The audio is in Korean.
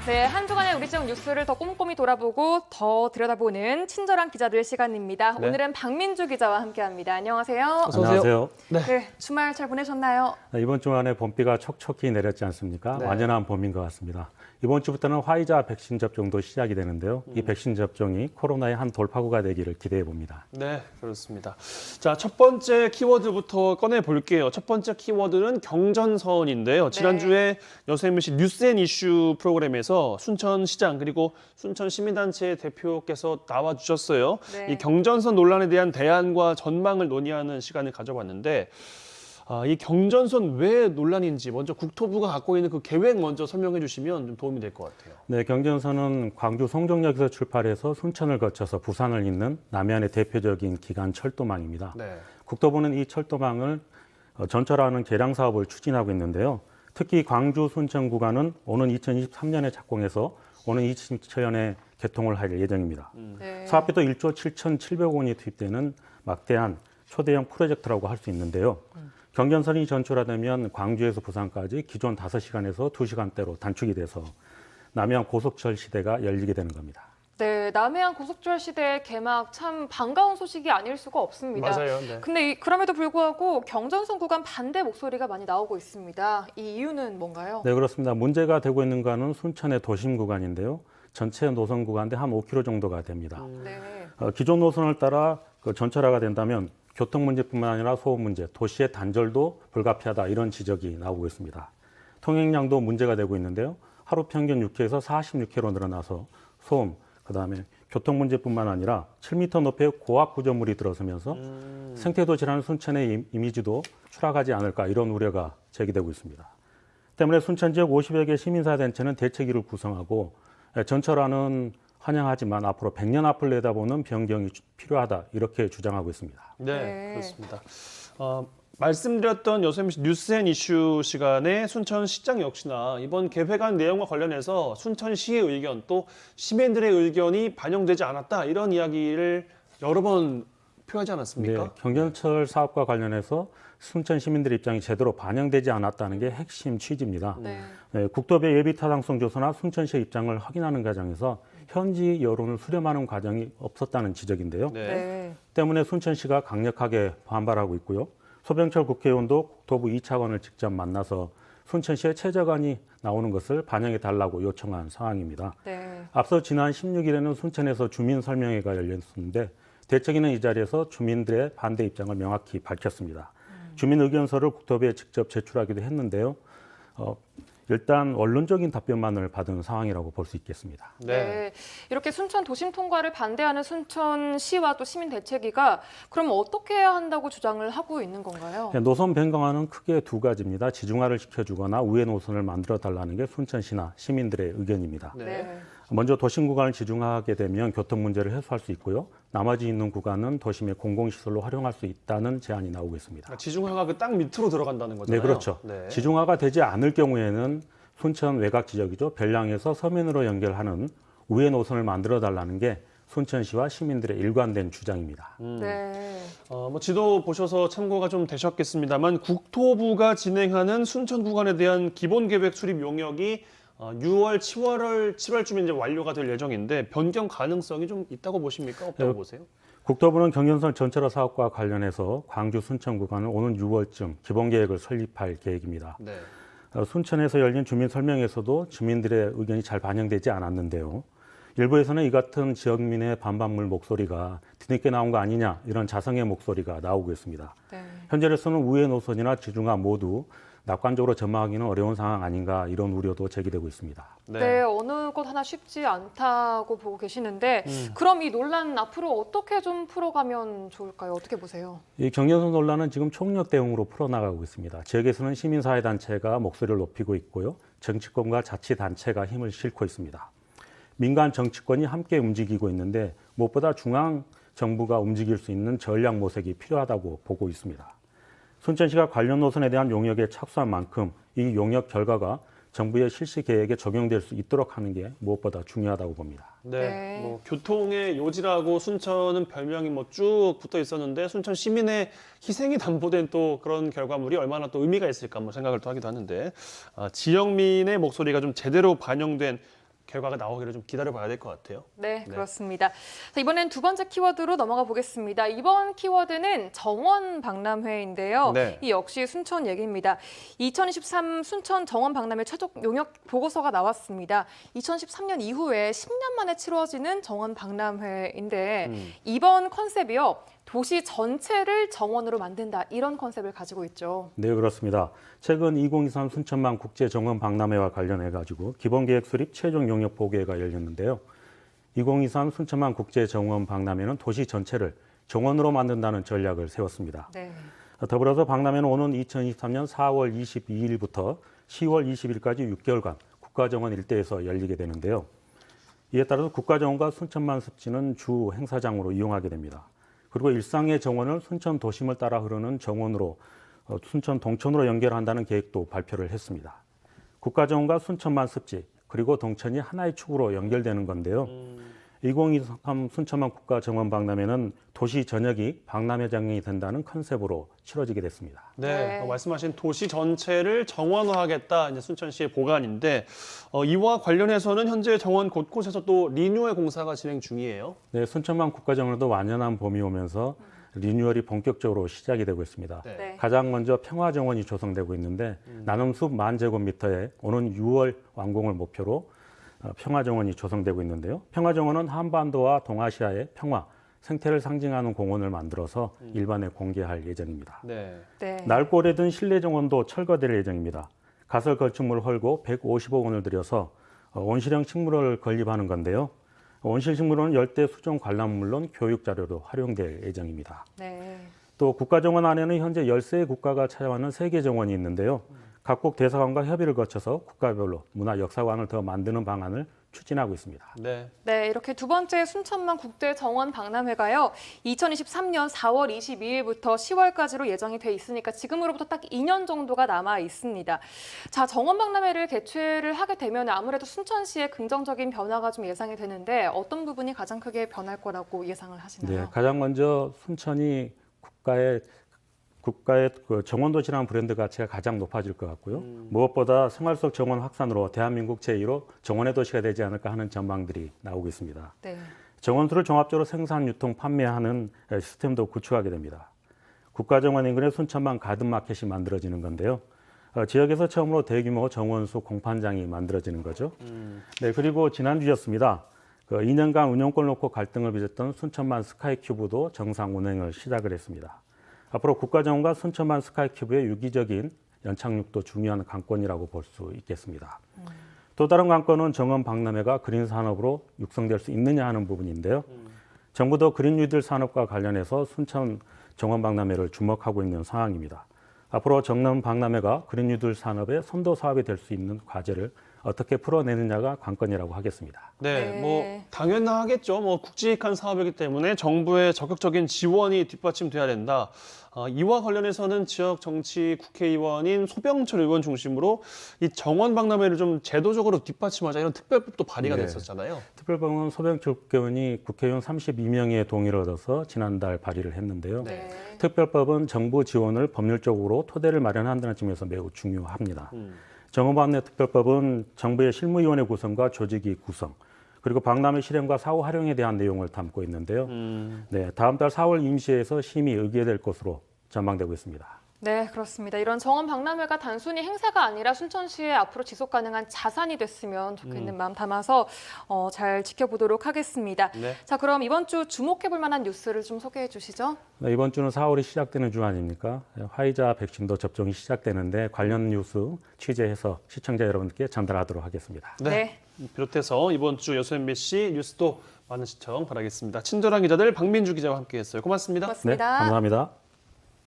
네, 한 주간의 우리 지역 뉴스를 더 꼼꼼히 돌아보고 더 들여다보는 친절한 기자들 시간입니다. 네. 오늘은 박민주 기자와 함께합니다. 안녕하세요. 어서 오세요. 안녕하세요. 네, 주말 잘 보내셨나요? 이번 주간에 봄비가 촉촉히 내렸지 않습니까? 네. 완연한 봄인 것 같습니다. 이번 주부터는 화이자 백신 접종도 시작이 되는데요. 이 백신 접종이 코로나의 한 돌파구가 되기를 기대해 봅니다. 네, 그렇습니다. 자, 첫 번째 키워드부터 꺼내 볼게요. 첫 번째 키워드는 경전선인데요. 지난주에 여수 MBC 뉴스앤이슈 프로그램에서 순천시장 그리고 순천시민단체 대표께서 나와주셨어요. 네. 이 경전선 논란에 대한 대안과 전망을 논의하는 시간을 가져봤는데 이 경전선 왜 논란인지 먼저 국토부가 갖고 있는 그 계획 먼저 설명해 주시면 좀 도움이 될 것 같아요. 네, 경전선은 광주 송정역에서 출발해서 순천을 거쳐서 부산을 잇는 남해안의 대표적인 기간 철도망입니다. 네. 국토부는 이 철도망을 전철화하는 개량 사업을 추진하고 있는데요. 특히 광주 순천 구간은 오는 2023년에 착공해서 오는 2027년에 개통을 할 예정입니다. 네. 사업비도 1조 7,700억 원이 투입되는 막대한 초대형 프로젝트라고 할 수 있는데요. 경전선이 전철화되면 광주에서 부산까지 기존 5시간에서 2시간대로 단축이 돼서 남해안 고속철 시대가 열리게 되는 겁니다. 네, 남해안 고속철 시대 개막 참 반가운 소식이 아닐 수가 없습니다. 맞아요. 네. 근데 그럼에도 불구하고 경전선 구간 반대 목소리가 많이 나오고 있습니다. 이 이유는 뭔가요? 네, 그렇습니다. 문제가 되고 있는 구간은 순천의 도심 구간인데요. 전체 노선 구간대 한 5km 정도가 됩니다. 네. 기존 노선을 따라 전철화가 된다면 교통 문제뿐만 아니라 소음 문제, 도시의 단절도 불가피하다 이런 지적이 나오고 있습니다. 통행량도 문제가 되고 있는데요. 하루 평균 6회에서 46회로 늘어나서 소음, 그다음에 교통 문제뿐만 아니라 7m 높이의 고압 구조물이 들어서면서 생태도 질환 순천의 이미지도 추락하지 않을까 이런 우려가 제기되고 있습니다. 때문에 순천 지역 50여 개 시민사회단체는 대책위를 구성하고 전철화는 환영하지만 앞으로 100년 앞을 내다보는 변경이 필요하다 이렇게 주장하고 있습니다. 네, 네. 그렇습니다. 말씀드렸던 여수 MBC 뉴스앤이슈 시간에 순천시장 역시나 이번 개회관 내용과 관련해서 순천시의 의견 또 시민들의 의견이 반영되지 않았다 이런 이야기를 여러 번 표하지 않았습니까? 네, 경전철 사업과 관련해서 순천 시민들의 입장이 제대로 반영되지 않았다는 게 핵심 취지입니다. 네. 네, 국토부의 예비 타당성 조사나 순천시의 입장을 확인하는 과정에서 현지 여론을 수렴하는 과정이 없었다는 지적인데요. 네. 때문에 순천시가 강력하게 반발하고 있고요. 소병철 국회의원도 국토부 2차관을 직접 만나서 순천시의 최저간이 나오는 것을 반영해 달라고 요청한 상황입니다. 네. 앞서 지난 16일에는 순천에서 주민 설명회가 열렸는데 대책위는 이 자리에서 주민들의 반대 입장을 명확히 밝혔습니다. 주민 의견서를 국토부에 직접 제출하기도 했는데요. 일단 원론적인 답변만을 받은 상황이라고 볼 수 있겠습니다. 네. 이렇게 순천 도심 통과를 반대하는 순천시와 또 시민대책위가 그럼 어떻게 해야 한다고 주장을 하고 있는 건가요? 노선 변경안은 크게 두 가지입니다. 지중화를 시켜주거나 우회 노선을 만들어 달라는 게 순천시나 시민들의 의견입니다. 네. 먼저 도심 구간을 지중화하게 되면 교통 문제를 해소할 수 있고요. 나머지 있는 구간은 도심의 공공시설로 활용할 수 있다는 제안이 나오고 있습니다. 지중화가 그 땅 밑으로 들어간다는 거잖아요. 네, 그렇죠. 네. 지중화가 되지 않을 경우에는 순천 외곽 지역이죠. 별량에서 서면으로 연결하는 우회 노선을 만들어 달라는 게 순천시와 시민들의 일관된 주장입니다. 네. 지도 보셔서 참고가 좀 되셨겠습니다만 국토부가 진행하는 순천 구간에 대한 기본 계획 수립 용역이 6월, 7월쯤에 이제 완료가 될 예정인데 변경 가능성이 좀 있다고 보십니까? 없다고 보세요? 국토부는 경전선 전철화 사업과 관련해서 광주 순천 구간을 오는 6월쯤 기본 계획을 설립할 계획입니다. 네. 순천에서 열린 주민 설명에서도 주민들의 의견이 잘 반영되지 않았는데요. 일부에서는 이 같은 지역민의 반박물 목소리가 뒤늦게 나온 거 아니냐 이런 자성의 목소리가 나오고 있습니다. 네. 현재로서는 우회 노선이나 지중화 모두 낙관적으로 전망하기는 어려운 상황 아닌가 이런 우려도 제기되고 있습니다. 네, 어느 것 하나 쉽지 않다고 보고 계시는데 그럼 이 논란 앞으로 어떻게 좀 풀어가면 좋을까요? 어떻게 보세요? 이 경전선 논란은 지금 총력 대응으로 풀어나가고 있습니다. 지역에서는 시민사회단체가 목소리를 높이고 있고요. 정치권과 자치단체가 힘을 싣고 있습니다. 민간 정치권이 함께 움직이고 있는데 무엇보다 중앙 정부가 움직일 수 있는 전략 모색이 필요하다고 보고 있습니다. 순천시가 관련 노선에 대한 용역에 착수한 만큼 이 용역 결과가 정부의 실시 계획에 적용될 수 있도록 하는 게 무엇보다 중요하다고 봅니다. 네. 교통의 요지라고 순천은 별명이 쭉 붙어 있었는데 순천 시민의 희생이 담보된 또 그런 결과물이 얼마나 또 의미가 있을까 생각을 또 하기도 하는데 지역민의 목소리가 좀 제대로 반영된 결과가 나오기를 좀 기다려봐야 될 것 같아요. 네, 그렇습니다. 자, 이번엔 두 번째 키워드로 넘어가 보겠습니다. 이번 키워드는 정원 박람회인데요. 네. 이 역시 순천 얘기입니다. 2023 순천 정원 박람회 최종 용역 보고서가 나왔습니다. 2013년 이후에 10년 만에 치러지는 정원 박람회인데 이번 컨셉이요. 도시 전체를 정원으로 만든다. 이런 컨셉을 가지고 있죠. 네, 그렇습니다. 최근 2023 순천만 국제정원 박람회와 관련해 가지고 기본계획 수립 최종 용역 보고회가 열렸는데요. 2023 순천만 국제정원 박람회는 도시 전체를 정원으로 만든다는 전략을 세웠습니다. 네. 더불어서 박람회는 오는 2023년 4월 22일부터 10월 20일까지 6개월간 국가정원 일대에서 열리게 되는데요. 이에 따라서 국가정원과 순천만 습지는 주 행사장으로 이용하게 됩니다. 그리고 일상의 정원을 순천 도심을 따라 흐르는 정원으로 순천 동천으로 연결한다는 계획도 발표를 했습니다. 국가정원과 순천만 습지 그리고 동천이 하나의 축으로 연결되는 건데요. 2023 순천만 국가정원 박람회는 도시 전역이 박람회장이 된다는 컨셉으로 치러지게 됐습니다. 네, 네. 말씀하신 도시 전체를 정원화하겠다 이제 순천시의 보관인데 이와 관련해서는 현재 정원 곳곳에서 또 리뉴얼 공사가 진행 중이에요. 네, 순천만 국가정원에도 완연한 봄이 오면서 리뉴얼이 본격적으로 시작이 되고 있습니다. 네. 네. 가장 먼저 평화정원이 조성되고 있는데 나눔숲 10,000제곱미터에 오는 6월 완공을 목표로 평화정원이 조성되고 있는데요. 평화정원은 한반도와 동아시아의 평화, 생태를 상징하는 공원을 만들어서 일반에 공개할 예정입니다. 네. 네. 낡고 오래된 실내정원도 철거될 예정입니다. 가설 건축물을 헐고 150억 원을 들여서 온실형 식물을 건립하는 건데요. 온실 식물은 열대 수종 관람 물론 교육 자료로 활용될 예정입니다. 네. 또 국가정원 안에는 현재 13개 국가가 차지하는 세계 정원이 있는데요. 각국 대사관과 협의를 거쳐서 국가별로 문화 역사관을 더 만드는 방안을 추진하고 있습니다. 네. 네, 이렇게 두 번째 순천만 국제 정원 박람회가요. 2023년 4월 22일부터 10월까지로 예정이 돼 있으니까 지금으로부터 딱 2년 정도가 남아 있습니다. 자, 정원 박람회를 개최를 하게 되면 아무래도 순천시에 긍정적인 변화가 좀 예상이 되는데 어떤 부분이 가장 크게 변할 거라고 예상을 하시나요? 네, 가장 먼저 순천이 국가의 그 정원도시라는 브랜드 가치가 가장 높아질 것 같고요. 무엇보다 생활 속 정원 확산으로 대한민국 제1호 정원의 도시가 되지 않을까 하는 전망들이 나오고 있습니다. 네. 정원수를 종합적으로 생산, 유통, 판매하는 시스템도 구축하게 됩니다. 국가정원 인근에 순천만 가든마켓이 만들어지는 건데요. 지역에서 처음으로 대규모 정원수 공판장이 만들어지는 거죠. 네, 그리고 지난주였습니다. 2년간 운영권 놓고 갈등을 빚었던 순천만 스카이큐브도 정상 운행을 시작을 했습니다. 앞으로 국가정원과 순천만 스카이큐브의 유기적인 연착륙도 중요한 관건이라고 볼 수 있겠습니다. 또 다른 관건은 정원 박람회가 그린 산업으로 육성될 수 있느냐 하는 부분인데요. 정부도 그린 뉴딜 산업과 관련해서 순천 정원 박람회를 주목하고 있는 상황입니다. 앞으로 정원 박람회가 그린 뉴딜 산업의 선도 사업이 될 수 있는 과제를 어떻게 풀어내느냐가 관건이라고 하겠습니다. 네, 네. 뭐 당연하겠죠. 뭐 굵직한 사업이기 때문에 정부의 적극적인 지원이 뒷받침돼야 된다. 이와 관련해서는 지역 정치 국회의원인 소병철 의원 중심으로 이 정원 박람회를 좀 제도적으로 뒷받침하자 이런 특별법도 발의가 네. 됐었잖아요. 특별법은 소병철 국회의원이 국회의원 32명의 동의를 얻어서 지난달 발의를 했는데요. 네. 특별법은 정부 지원을 법률적으로 토대를 마련한다는 점에서 매우 중요합니다. 정원박람회 특별법은 정부의 실무위원회 구성과 조직위 구성, 그리고 박람회 실행과 사후 활용에 대한 내용을 담고 있는데요. 네, 다음 달 4월 임시회에서 심의 의결될 것으로 전망되고 있습니다. 네, 그렇습니다. 이런 정원 박람회가 단순히 행사가 아니라 순천시의 앞으로 지속 가능한 자산이 됐으면 좋겠는 마음 담아서 잘 지켜보도록 하겠습니다. 네. 자, 그럼 이번 주 주목해볼 만한 뉴스를 좀 소개해 주시죠. 네, 이번 주는 4월이 시작되는 주 아닙니까? 화이자 백신도 접종이 시작되는데 관련 뉴스 취재해서 시청자 여러분께 전달하도록 하겠습니다. 네. 비롯해서 이번 주 여수 MBC 뉴스도 많은 시청 바라겠습니다. 친절한 기자들 박민주 기자와 함께했어요. 고맙습니다. 네, 고맙습니다. 감사합니다.